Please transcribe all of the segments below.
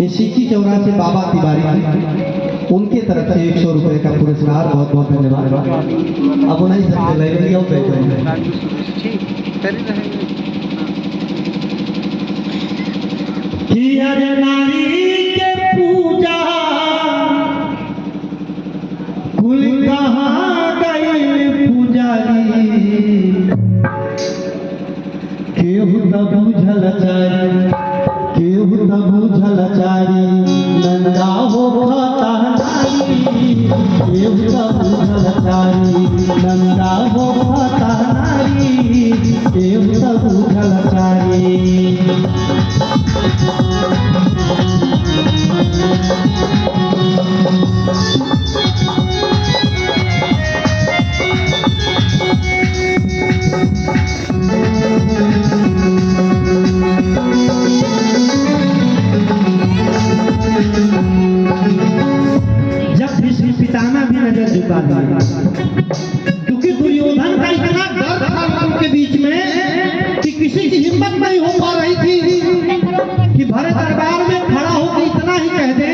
ये सीखी चौरा से बाबा तिवारी उनके तरफ से 100 रुपए का पुरस्कार, बहुत बहुत धन्यवाद। अब नहीं सकते लाइब्रेरी आओ कि अरे नारी के पूजा कुल कहाँ गई पुजारी, केहू न बूझल चारी, केहू न बूझल चारी, नंगा हो खाता नारी, केहू न बूझल चारी, नंगा हो खाता नारी, केहू न बूझल चारी। पितामह भी नजर झुका दिया, क्योंकि दुर्योधन का इतना डर था उनके बीच में कि किसी की हिम्मत नहीं हो पा रही थी कि भरे दरबार में खड़ा होकर इतना ही कह दे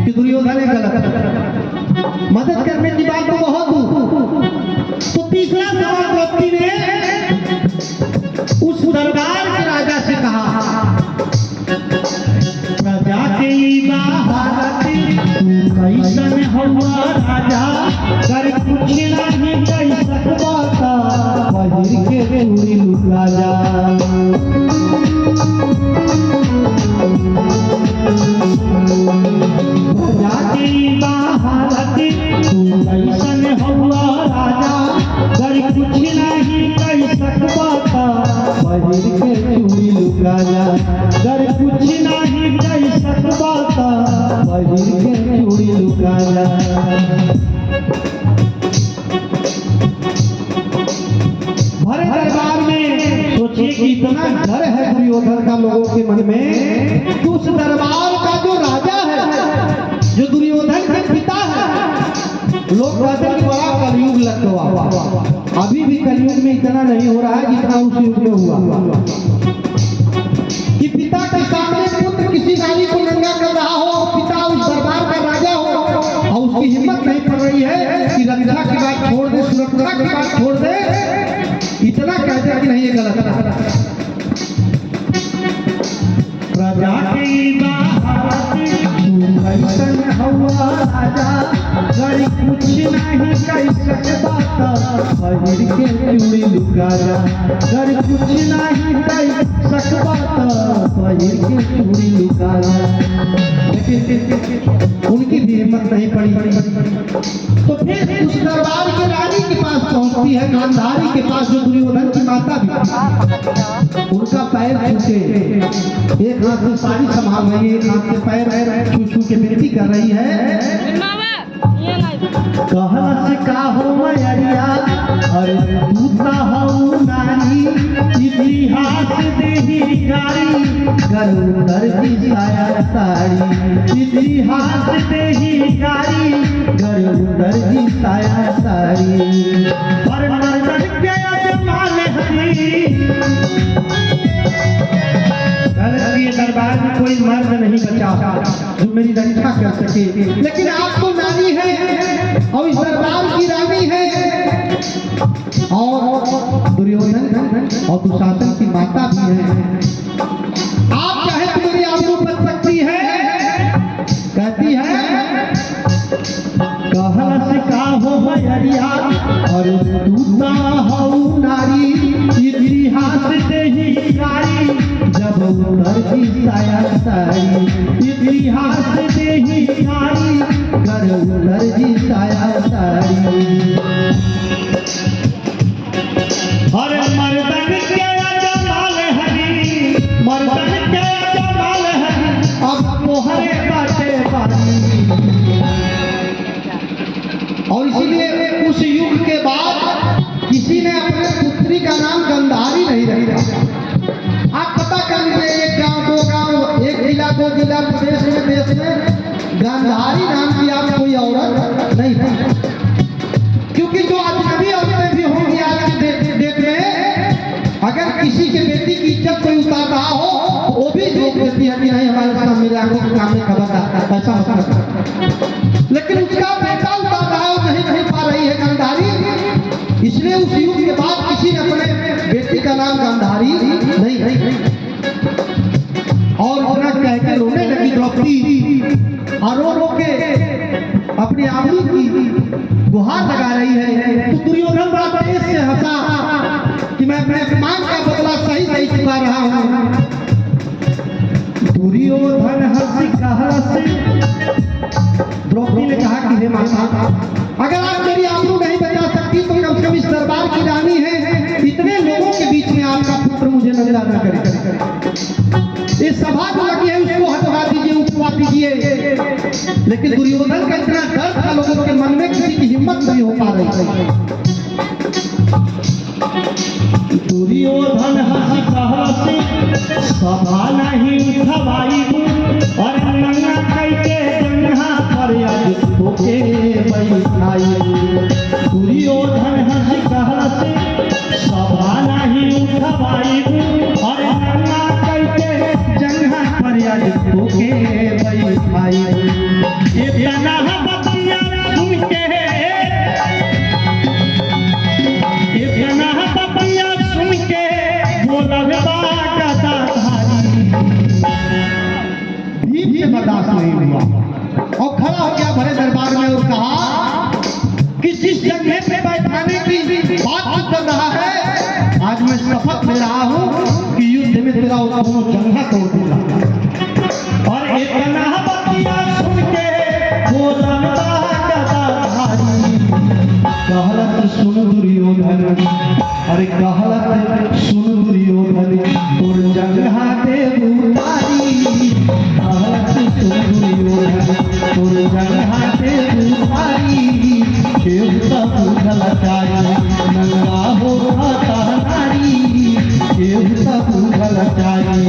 कि दुर्योधन है गलत, मदद करने की बात तो बहुत दूर। तो तीसरा सवाल द्रौपदी ने उस दरबार के राजा से कहा, प्रजा के कैसन हुआ राजा, कर कुछ नहीं कह सकता, बहिर के चूड़ी लुटा जा। प्रजा की भारत तू कैसन हुआ राजा, कर कुछ नहीं कह सकता, बहिर के चूड़ी लुटा जा, कर कुछ नहीं कह सकता, बहिर के चूड़ी लुका जा। भरे दरबार में सोचिए कि इतना डर है दुर्योधन का लोगों के मन में कि उस दरबार का जो राजा है, जो दुर्योधन के पिता है, लोग कहते हैं बड़ा कलयुग लगता हुआ। अभी भी कलयुग में इतना नहीं हो रहा है जितना उस युग में हुआ कि पिता के सामने पुत्र किसी नारी को नंगा कर रहा हो, पिता उस दरबार का राजा हो और उसकी हिम्मत नहीं पड़ रही है कि रक्षा की बात छोड़ दे, सुरक्षा की बात छोड़ दे, इतना कहते कि नहीं ये गलत है। प्रजा की कैसन हुआ राजा, कर कुछ नहीं कह सकता, बहिर के चूड़ी लुका जा, कर कुछ नहीं कह सकता, बहिर के चूड़ी लुका जा। लेकिन उनकी भी हिम्मत नहीं पड़ी। तो फिर उस दरबार के रानी के पास पहुंचती है, गांधारी के पास, जो दुर्योधन की माता भी, उनका पैर छूटे, एक हाथ से साड़ी संभाल रही है, एक हाथ से पैर छू छू के विनती कर रही है। कहला से का हो मैया, अरे तू हो नारी, इतिहास देही गारी, गरुड़ की साया साड़ी, इतिहास देही गारी, गरुड़ की साया साड़ी। पर मर्दन के अजमाल हरी, दरबार में कोई मर्द नहीं बचा जो मेरी रक्षा कर सके, लेकिन आप तो नारी है और इस दरबार की रानी है, और दुर्योधन और दुशासन की माता भी है, आप चाहे तो मेरी आबरू बच सकती है। कहती है कहला से का हो भैया, और तू हो नारी, इतिहास देही गारी, जब उधर की साया साड़ी, इतिहास देही गारी, कर उधर की साया साड़ी। अरे मर्दन के जमाल हरी, मर्दन के जमाल हरी, अब तोहरे बाटे बारी। और इसीलिए उस युग के बाद किसी ने अपने पुत्री का नाम गांधारी नहीं रखा। आप पता कर लीजिए, एक गांव, दो गांव, एक जिला, दो जिला, प्रदेश में, देश में गांधारी नाम की आप कोई औरत नहीं है, क्योंकि जो अजनबी औरतें भी होंगी आज के डेट में, अगर किसी के बेटी की इज्जत कोई उतार रहा हो वो भी रोक देती है कि नहीं हमारे साथ मेरे आंखों के सामने खबरदार, ऐसा मत कर। लेकिन उसका बेटा उतार रहा है, नहीं नहीं पा रही है गांधारी, इसलिए उस युग के बाद किसी ने अपने बेटी का नाम गांधारी नहीं। और इतना कह के रोने लगी द्रौपदी, और रो के अपनी आबरू की गुहार लगा रही है। तो दुर्योधन बड़ा तेज से हंसा कि मैं अपने अपमान का बदला सही सही चुका रहा हूं। दुर्योधन हंसी कहा से द्रौपदी ने कहा कि हे माता, अगर आप मेरी आबरू नहीं बचा सकती तो कम से कम इस दरबार की रानी है, इतने लोगों के बीच में आपका पुत्र मुझे नजर न करे। इस सभा जो लगी है उसको हटवा दीजिए, उठवा दीजिए। लेकिन दुर्योधन का इतना डर था लोगों के मन में, किसी की हिम्मत नहीं हो पा रही थी। दुर्योधन हंसी कहा से सभा नहीं उठवाई, और नंगा करके जंघा पर आज होके बैठाई। दुर्योधन हंसी कहा से सभा नहीं उठवाई, और नंगा करके जंघा पर आज होके बैठाई। इतना बतिया सुन के, इतना बतिया सुन के बोलबा गदाधारी भीम से बर्दाश्त नहीं हुआ और खड़ा हो गया भरे दरबार में और कहा कि जिस जगह पे बैठाने की बात कर रहा है, आज मैं शपथ ले रहा हूं कि युद्ध में तेरा दोनों जंघा तोड़ दूंगा। और इतना बतिया सुन के बोलबा गदाधारी, कहलत सुन दुर्योधन, अरे कहलत सुन दुर्योधन तोर जंघा दे उतारी। कहलत सुन दुर्योधन तोर जंघा दे उतारी। केहू तब गलचाई नंगा हो खाता नारी, केहू तब गलचाई।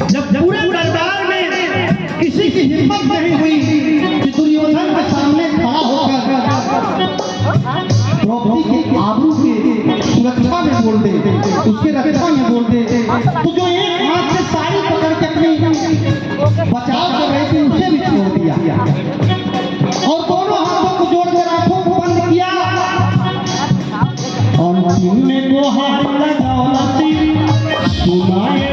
जब पूरे दरबार में किसी की हिम्मत नहीं हुई कि दुर्योधन के सामने खड़ा होकर द्रौपदी के आबरू के सुरक्षा में बोल दे, उसके रक्षा में बोल दे, तो जो एक हाथ से साड़ी पकड़ के अपनी बचाव कर रहे थे उसे भी छोड़ दिया, और दोनों हाथों को जोड़ कर आंखों को बंद किया। और में को हाथ लगाओ सुनाए